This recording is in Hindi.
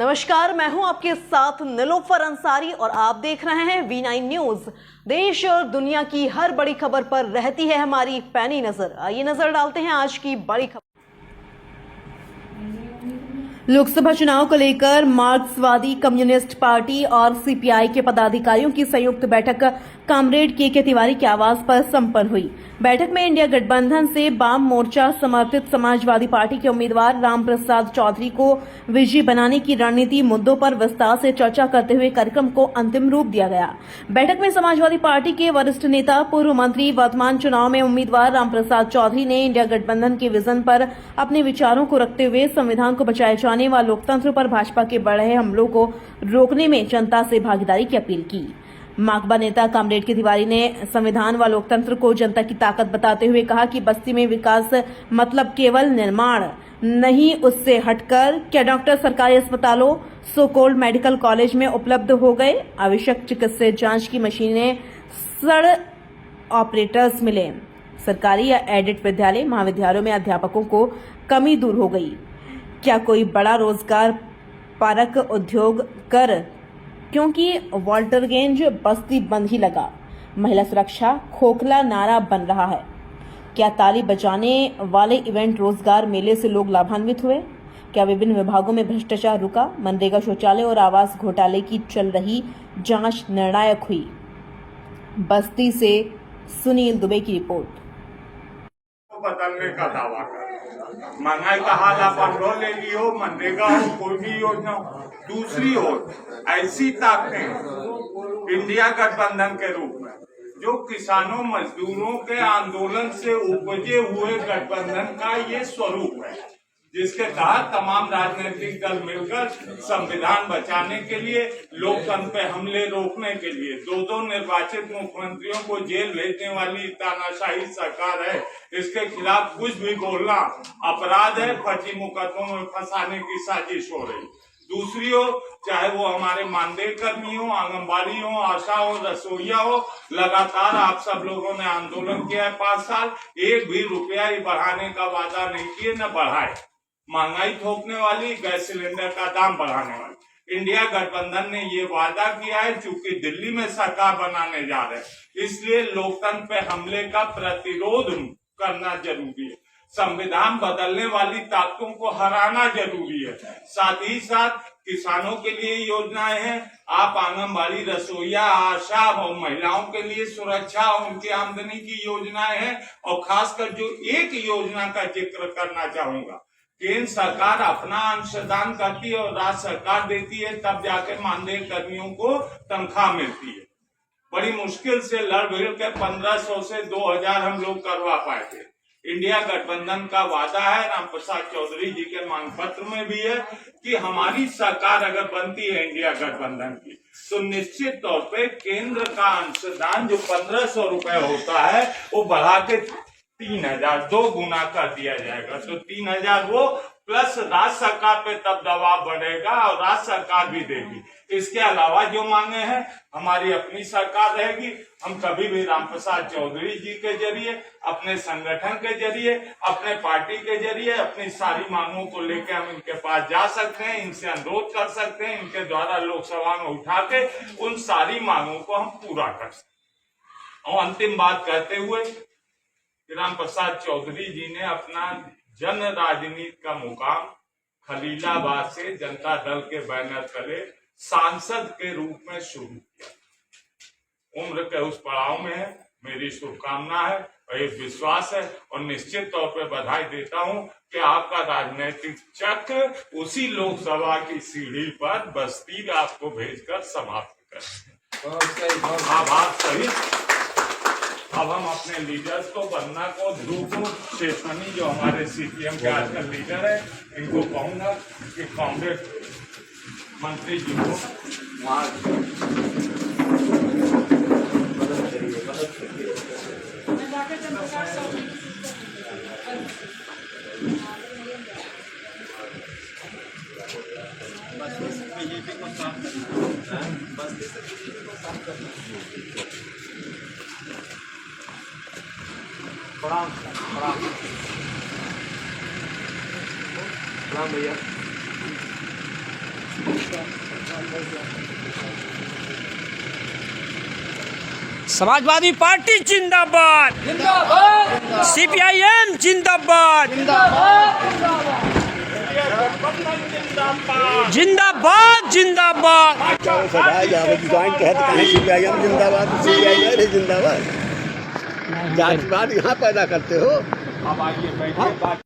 नमस्कार, मैं हूं आपके साथ निलोफर अंसारी और आप देख रहे हैं V9 न्यूज। देश और दुनिया की हर बड़ी खबर पर रहती है हमारी पैनी नजर। आइए नजर डालते हैं आज की बड़ी खबर। लोकसभा चुनाव को लेकर मार्क्सवादी कम्युनिस्ट पार्टी और सीपीआई के पदाधिकारियों की संयुक्त बैठक कॉमरेड के तिवारी के आवास पर संपन्न हुई। बैठक में इंडिया गठबंधन से वाम मोर्चा समर्थित समाजवादी पार्टी के उम्मीदवार रामप्रसाद चौधरी को विजयी बनाने की रणनीति मुद्दों पर विस्तार से चर्चा करते हुए कार्यक्रम को अंतिम रूप दिया गया। बैठक में समाजवादी पार्टी के वरिष्ठ नेता, पूर्व मंत्री, वर्तमान चुनाव में उम्मीदवार रामप्रसाद चौधरी ने इंडिया गठबंधन के विजन पर अपने विचारों को रखते हुए संविधान को बचाए जाने व लोकतंत्र पर भाजपा के बढ़ रहे हमलों को रोकने में जनता से भागीदारी की अपील की। माकपा नेता कॉमरेड के तिवारी ने संविधान व लोकतंत्र को जनता की ताकत बताते हुए कहा कि बस्ती में विकास मतलब केवल निर्माण नहीं, उससे हटकर क्या डॉक्टर सरकारी अस्पतालों, सो कोल्ड मेडिकल कॉलेज में उपलब्ध हो गए, आवश्यक चिकित्सीय जांच की मशीनें, सड़ ऑपरेटर्स मिले, सरकारी या एडेड विद्यालय महाविद्यालयों में अध्यापकों को कमी दूर हो गई, क्या कोई बड़ा रोजगार पारक उद्योग कर, क्योंकि वॉल्टरगेंज बस्ती बंद ही लगा, महिला सुरक्षा खोखला नारा बन रहा है, क्या ताली बजाने वाले इवेंट रोजगार मेले से लोग लाभान्वित हुए, क्या विभिन्न विभागों में भ्रष्टाचार रुका, मनरेगा शौचालय और आवास घोटाले की चल रही जांच निर्णायक हुई। बस्ती से सुनील दुबे की रिपोर्ट। बदलने का दावा कर महंगाई का हाल आप अनुभव ले लियो, मनरेगा हो, कोई भी योजना हो। दूसरी ओर ऐसी ताकतें इंडिया गठबंधन के रूप में जो किसानों मजदूरों के आंदोलन से उपजे हुए गठबंधन का ये स्वरूप है, जिसके तहत तमाम राजनीतिक दल मिलकर संविधान बचाने के लिए, लोकतंत्र पे हमले रोकने के लिए, दो निर्वाचित मुख्यमंत्रियों को जेल भेजने वाली तानाशाही सरकार है, इसके खिलाफ कुछ भी बोलना अपराध है, फर्जी मुकदमों में फंसाने की साजिश हो रही। दूसरी ओर चाहे वो हमारे मानदेय कर्मी हो, आंगनबाड़ी हो, आशा हो, रसोईया हो, लगातार आप सब लोगों ने आंदोलन किया है 5 साल, एक भी रुपया ही बढ़ाने का वादा नहीं किए, न बढ़ाए। महंगाई थोपने वाली, गैस सिलेंडर का दाम बढ़ाने वाली। इंडिया गठबंधन ने ये वादा किया है, चूंकि दिल्ली में सरकार बनाने जा रहे हैं, इसलिए लोकतंत्र पे हमले का प्रतिरोध करना जरूरी है। संविधान बदलने वाली ताकतों को हराना जरूरी है। साथ ही साथ किसानों के लिए योजनाएं हैं, आप आंगनबाड़ी, रसोईया, आशा और महिलाओं के लिए सुरक्षा, उनकी आमदनी की योजनाएं हैं। और खासकर जो एक योजना का जिक्र करना चाहूंगा, केंद्र सरकार अपना अंशदान करती है और राज्य सरकार देती है, तब जाके मानदेय कर्मियों को तनख्वाह मिलती है। बड़ी मुश्किल से लड़ भिड़ के 1500 से 2000 हम लोग करवा पाए थे। इंडिया गठबंधन का वादा है, रामप्रसाद चौधरी जी के मांग पत्र में भी है, कि हमारी सरकार अगर बनती है इंडिया गठबंधन की, तो निश्चित तौर पे केंद्र का अंशदान जो 1500 रुपए होता है वो बढ़ा के 3000, 2 गुना कर दिया जाएगा। तो 3000 वो प्लस राज्य सरकार पे तब दबाव बढ़ेगा और राज्य सरकार भी देगी। इसके अलावा जो मांगे हैं, हमारी अपनी सरकार रहेगी, हम कभी भी रामप्रसाद चौधरी जी के जरिए, अपने संगठन के जरिए, अपने पार्टी के जरिए अपनी सारी मांगों को लेकर हम इनके पास जा सकते हैं, इनसे अनुरोध कर सकते हैं, इनके द्वारा लोकसभा में उठा के उन सारी मांगों को हम पूरा कर सकते हैं। और अंतिम बात कहते हुए, रामप्रसाद चौधरी जी ने अपना जन राजनीति का मुकाम खलीलाबाद से जनता दल के बैनर तले सांसद के रूप में शुरू किया। उम्र के उस पड़ाव में है, मेरी शुभकामना है और एक विश्वास है, और निश्चित तौर पे बधाई देता हूं कि आपका राजनीतिक चक्र उसी लोकसभा की सीढ़ी पर बस्ती आपको भेजकर समाप्त करें। आभार सहित अब हम अपने लीडर्स को, वंदना को, ध्रुव को, शेषमणि जो हमारे सीपीएम के आजकल लीडर है, इनको कहूंगा कि कांग्रेस मंत्री जी को बीजेपी को साफ प्रणाम भैया। समाजवादी पार्टी जिंदाबाद, CPIM जिंदाबाद, जिंदाबाद जिंदाबाद। जातिवाद यहाँ पैदा करते हो। अब आइए बैठिए बात